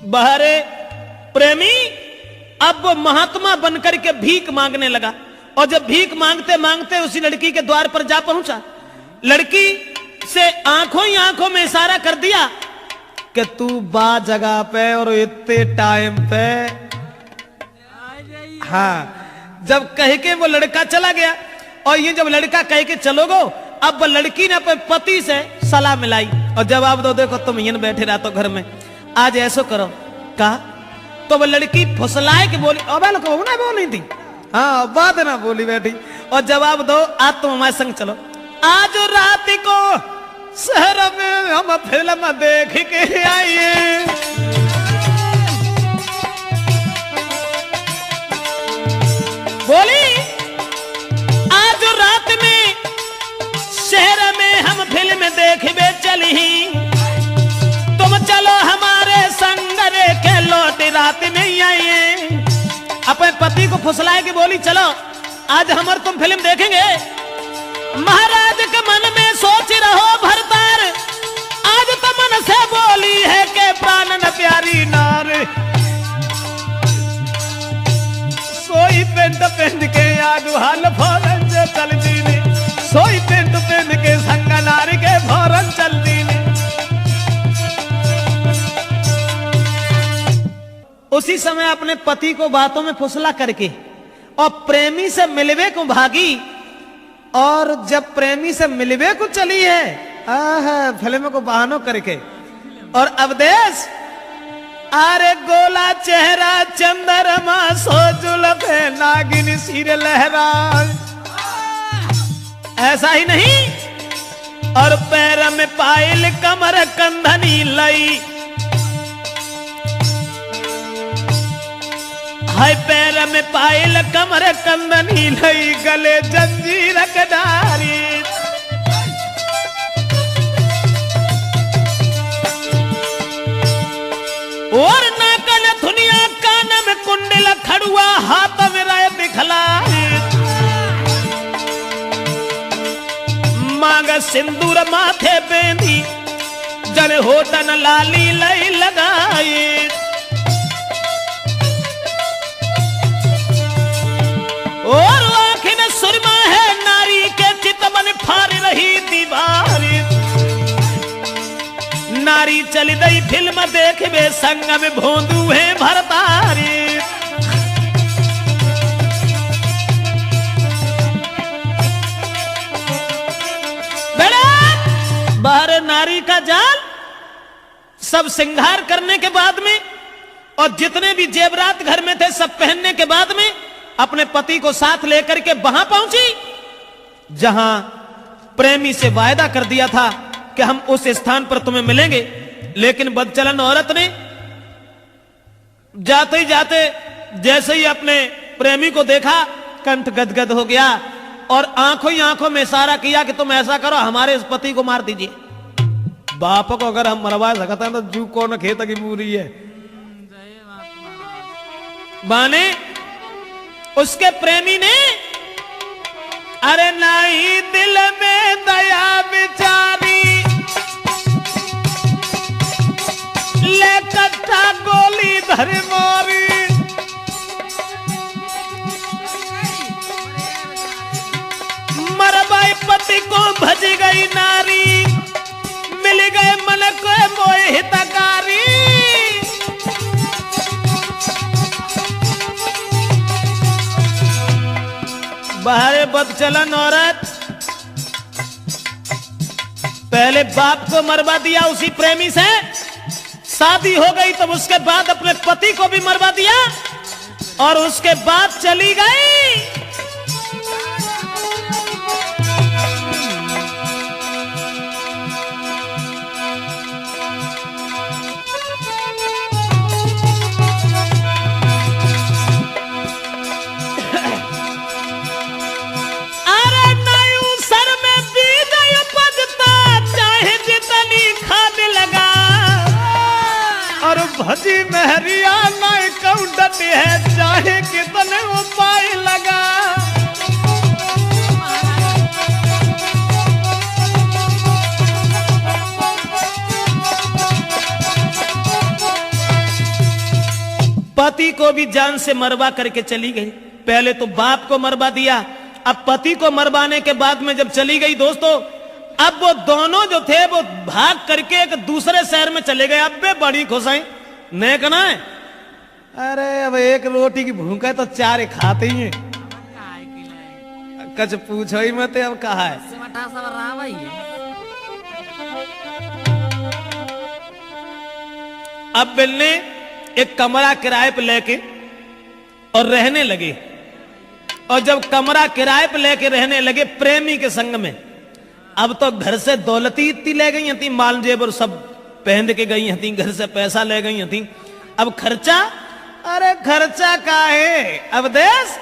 बहरे प्रेमी अब वो महात्मा बनकर के भीख मांगने लगा, और जब भीख मांगते मांगते उसी लड़की के द्वार पर जा पहुंचा, लड़की से आंखों ही आंखों में इशारा कर दिया कि तू बा जगह पे और इतने टाइम पे। हाँ, जब कह के वो लड़का चला गया, और ये जब लड़का कह के चलोगो, अब वो लड़की ने अपने पति से सलाह मिलाई और जवाब दो, देखो तुम यहीं बैठे रहते घर में, आज ऐसो करो। कहा तो वो लड़की फुसलाए के बोली, अब ना बोली थी, हाँ बात ना बोली बैठी, और जवाब दो, आज तुम हमारे संग चलो, आज रात को शहर में हम फिल्म देख के आइए। बोली आज रात में शहर में हम फिल्म देखबे चली, तुम चलो हमारे संग रे के लौट रात में ही आइए। अपने पति को फुसलाए के बोली, चलो आज हमारे तुम फिल्म देखेंगे। महाराज के मन में सोच रहो भरतार, आज तो मन से बोली है कि प्राण न प्यारी नार। सोई पेंट पेंट के आग हाल फौरन से चल दीने, सोई पेंट पेंट के संग नारी के फौरन चल दीने। उसी समय अपने पति को बातों में फुसला करके और प्रेमी से मिलवे को भागी, और जब प्रेमी से मिलवे को चली है फिल्म को बहानों करके, और अवदेश अरे गोला चेहरा चंद्रमा सो जुल्फे नागिन सिर लहरा। ऐसा ही नहीं, और पैर में पायल कमर कंधनी लई, हाय पैर में पायल कमर कंदनी लई, गले जंजीर कडारी। और नाकन धुनिया कान में कुंडल खड़ुआ, हाथ में राय बिखलाई, मांग सिंदूर माथे बेंदी, जड़ होटन लाली लई लगाई। और आखिर में सुरमा है नारी के चितवन फाड़ रही दीवारी, नारी चली गई फिल्म देखबे संग में भोंदू है भरतारी। बेटा बाहर नारी का जाल, सब श्रृंगार करने के बाद में और जितने भी जेवरात घर में थे सब पहनने के बाद में अपने पति को साथ लेकर के वहां पहुंची जहां प्रेमी से वायदा कर दिया था कि हम उस स्थान पर तुम्हें मिलेंगे। लेकिन बदचलन औरत ने जाते ही जाते जैसे ही अपने प्रेमी को देखा, कंठ गदगद हो गया और आंखों ही आंखों में इशारा किया कि तुम ऐसा करो, हमारे इस पति को मार दीजिए। बाप को अगर हम मरवा सकते हैं तो जू कौन खेत की पूरी है। माने उसके प्रेमी ने अरे नहीं दिल में दया बिचारी, ले कट्ठा गोली धर मोरी, मरबाई पति को भज गई नारी, मिल गए मन को मोह हितकारी। बाहर बदचलन औरत पहले बाप को मरवा दिया उसी प्रेमी से, शादी हो गई तब उसके बाद अपने पति को भी मरवा दिया और उसके बाद चली गई। भजी महरिया नहीं कौडत है, चाहे कितने उपाय लगा। पति को भी जान से मरवा करके चली गई। पहले तो बाप को मरवा दिया, अब पति को मरवाने के बाद में जब चली गई दोस्तों, अब वो दोनों जो थे वो भाग करके एक दूसरे शहर में चले गए। अब वे बड़ी खुश हैं, नहीं कहना है अरे अब एक रोटी की भूख है तो चार खाते ही हैं, कुछ पूछो ही मत। अब कहा है अब बिल ने एक कमरा किराए पे लेके और रहने लगे। और जब कमरा किराए पे लेके रहने लगे प्रेमी के संग में, अब तो घर से दौलती इतनी ले गई थी, माल जेबर सब पहन के गई थी, घर से पैसा ले गई थी। अब खर्चा, अरे खर्चा का है अब देश,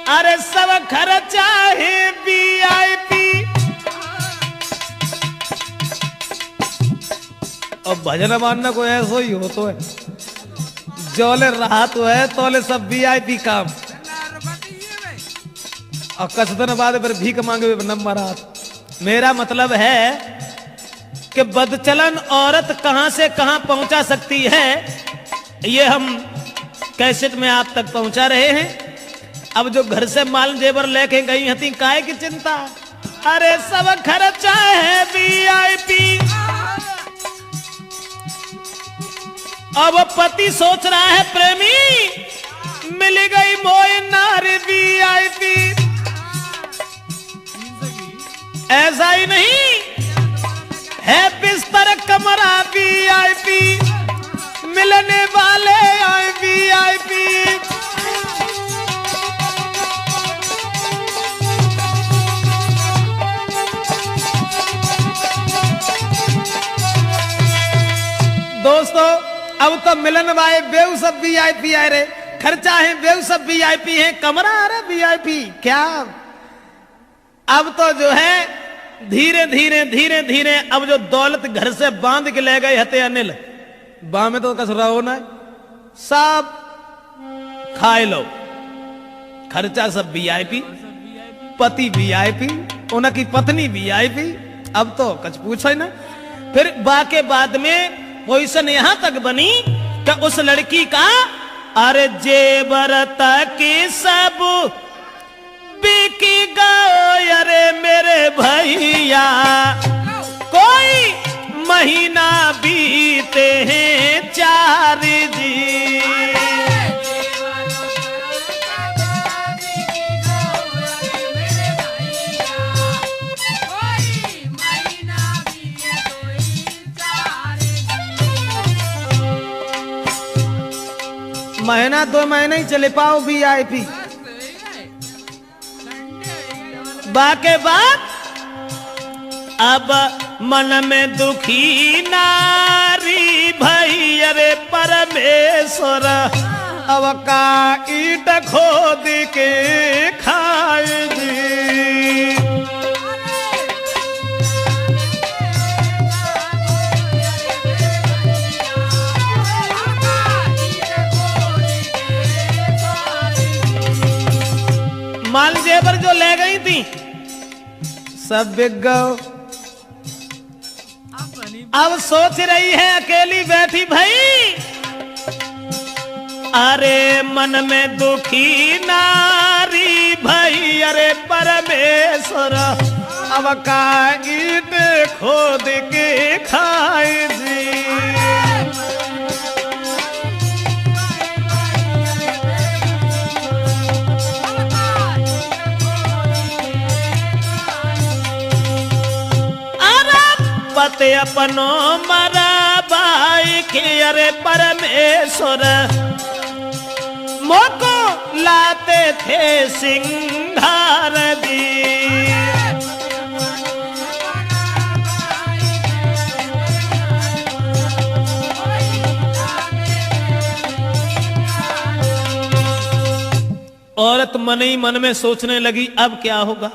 अरे सब खर्चा है VIP। और भजन मानना को ऐसा ही हो तो है, जोले रहा तो है तोले सब VIP काम। और कुछ दिन बाद फिर भीख मांगे नंबर हाथ। मेरा मतलब है कि बदचलन औरत कहां से कहां पहुंचा सकती है, ये हम कैसेट में आप तक पहुंचा रहे हैं। अब जो घर से माल जेवर लेके गई थी, काहे की चिंता, अरे सब खर्चा है VIP। अब पति सोच रहा है प्रेमी मिल गई मोई नारी VIP। ऐसा ही नहीं है, बिस्तर कमरा VIP, मिलने वाले आए VIP। दोस्तों अब तो मिलन वाले बेव सब VIP आए रे, खर्चा है बेव सब VIP है, कमरा आ रहा VIP क्या। अब तो जो है धीरे धीरे धीरे धीरे अब जो दौलत घर से बांध के ले गए हते अनिल, बा में तो कस रहो ना, सब खाए लो, खर्चा सब VIP, पति VIP, उनकी पत्नी VIP। अब तो कुछ पूछो ना। फिर बा के बाद में पोजीशन यहां तक बनी कि उस लड़की का अरे जेवर तक सब बिकी गए, अरे मेरे भैया कोई महीना बीते हैं 4 जी। महीना 2 महीने ही चले पाओ VIP। बाके बाद अब मन में दुखी नारी भई, अरे परमेश्वर अब का ईट खोद के खाए जी। माल जेवर जो ले गई थी सब बिक गओ। अब सोच रही है अकेली बैठी भाई, अरे मन में दुखी नारी भई, अरे परमेश्वर अब का ईट खोद के खाए जी। पते अपनो मरा बाई के, अरे परमेश्वर मोको लाते थे सिंगार दी। औरत मन ही मन में सोचने लगी अब क्या होगा।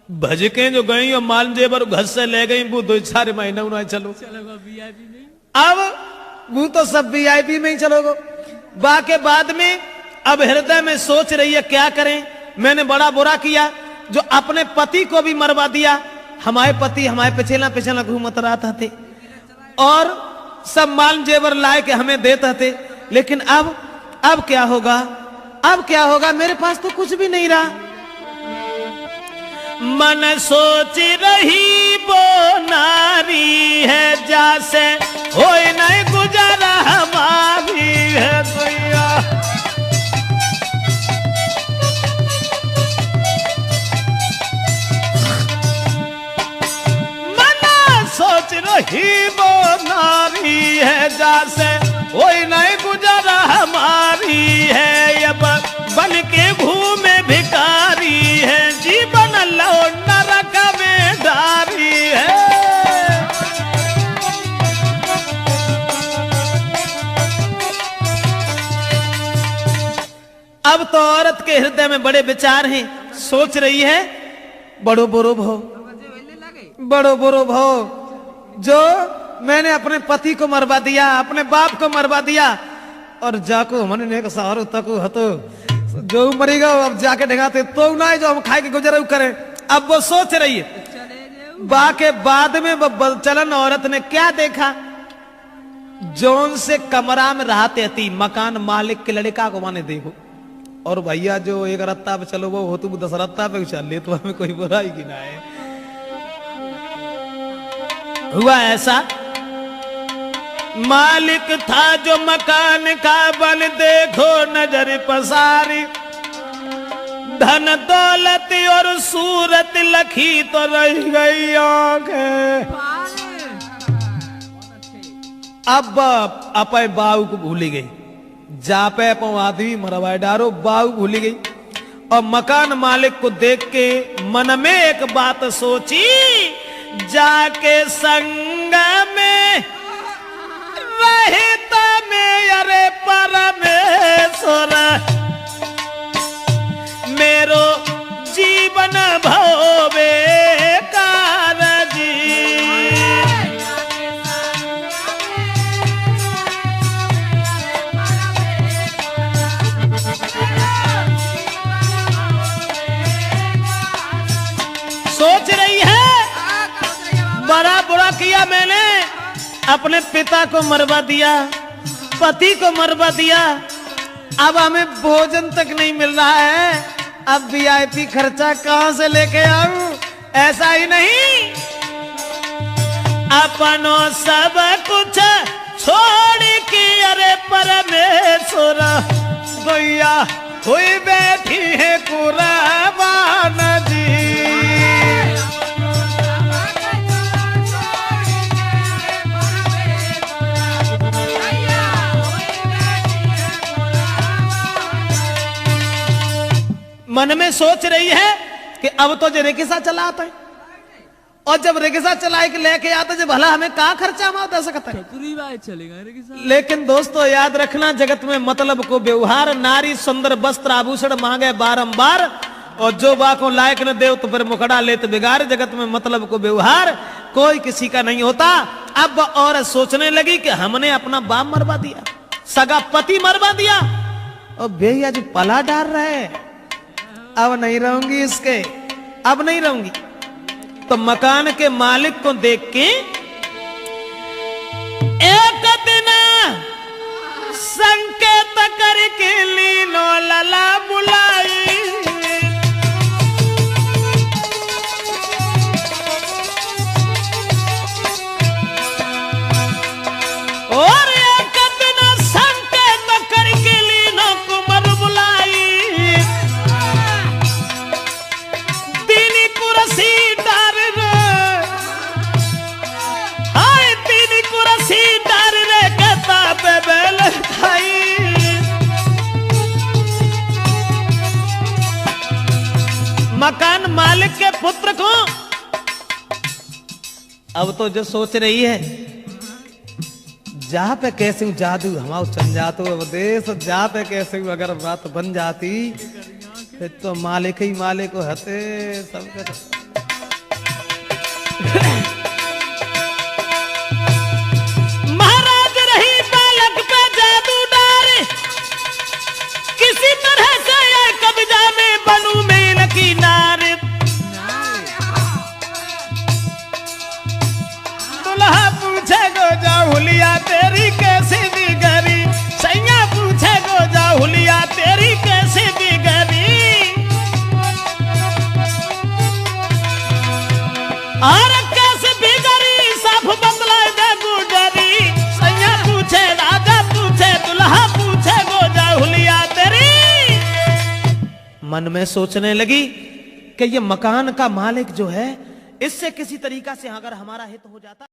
भजके जो गई और माल जेवर घर से ले गई, वो 2-4 महीने उन्हें चलो अब वो तो सब VIP में ही चलोगे। बा के बाद में अब हृदय में सोच रही है क्या करें, मैंने बड़ा बुरा किया जो अपने पति को भी मरवा दिया। हमारे पति हमारे पिछला घूमत रहा थे, और सब माल जेवर लाए के हमें देते थे। लेकिन अब क्या होगा, अब क्या होगा, मेरे पास तो कुछ भी नहीं रहा। मन सोच रही वो नारी है, जैसे हो नहीं गुजारा हमारी है दुनिया। मन सोच रही वो नारी है, जैसे हो नहीं गुजारा हमारी है। ये बन के घूमे भिखारी है, जीवन लो नरक में डारी है। अब तो औरत के हृदय में बड़े विचार हैं, सोच रही है बड़ो बुरो भो, बड़ो बुरो भो, जो मैंने अपने पति को मरवा दिया, अपने बाप को मरवा दिया, और जाको हमने ने सहारो तक हतो जो मरेगा अब जाके ढगाते तो ना जो हम खाए के गुजर करें। अब वो सोच रही है। बाके बाद में वो बलचलन औरत ने क्या देखा, जोन से कमरा में रहते थी मकान मालिक के लड़का को माने देखो, और भैया जो एक रत्ता पे चलो वो हो तुम 10 रत्ता पे चल ले, तो हमें कोई बुराई की ना है। हुआ ऐसा, मालिक था जो मकान का बन देखो नजर पसारी, धन दौलत और सूरत लखी तो रह गई आंखें। अब अपे बाऊ को भूली गई, जापे पो आदमी मरवाए डारो, बाऊ भूली गई। और मकान मालिक को देख के मन में एक बात सोची, जाके संग में रहता में अरे परमेश्वर, मेरो जीवन भवे कारजी। सोच रही है बड़ा बुरा किया मैंने, अपने पिता को मरवा दिया, पति को मरवा दिया, अब हमें भोजन तक नहीं मिल रहा है, अब वीआईपी खर्चा कहां से लेके आऊं? ऐसा ही नहीं, अपनों सब कुछ छोड़ के अरे परमेश्वर गैया हुई बैठी है कुर्बान जी। मन में सोच रही है कि अब तो जो रिक्शा चलाता है, और जब रिक्शा चलाए के लेके आता है, भला हमें कहाँ खर्चा मार दे सकता है। लेकिन दोस्तों याद रखना, जगत में मतलब को व्यवहार, नारी सुंदर वस्त्र आभूषण मांगे बारंबार, और जो बाको लायक न दे तो फिर मुखड़ा ले तो बिगाड़। जगत में मतलब को व्यवहार कोई किसी का नहीं होता। अब औरत सोचने लगी कि हमने अपना बाप मरवा दिया, सगा पति मरवा दिया, और भैया जो पला डाल रहे, अब नहीं रहूंगी इसके, अब नहीं रहूंगी। तो मकान के मालिक को देख के एक दिन संकेत करके लीनो लला बुलाई, और एक दिन संकेत करके लीनो कुमार बुलाई, तीन कुर्सी डार रे, हाय तीन कुर्सी डार रे कहता बेबेल खाई। मकान मालिक के पुत्र को अब तो जो सोच रही है, जहां पे कैसे जादू हमारा चल जातो देश, जहां पे कैसे अगर बात बन जाती फिर तो मालिक ही मालिक को हते सब। महाराज रही बालक पे जादू डारे, किसी तरह से ये कब्जा में बनू मेल की नारे। दुल्हा पूछे गो जा हुलिया तेरी कैसे बिगड़ी, सैया पूछे गोजा हुलिया तेरी कैसे बिगड़ी। और कैसे बिगड़ी साफ बतला दे गुजरी, सैया पूछे राजा पूछे दुल्हा पूछे गोजा हुलिया तेरी। मन में सोचने लगी कि ये मकान का मालिक जो है इससे किसी तरीका से अगर हमारा हित हो जाता।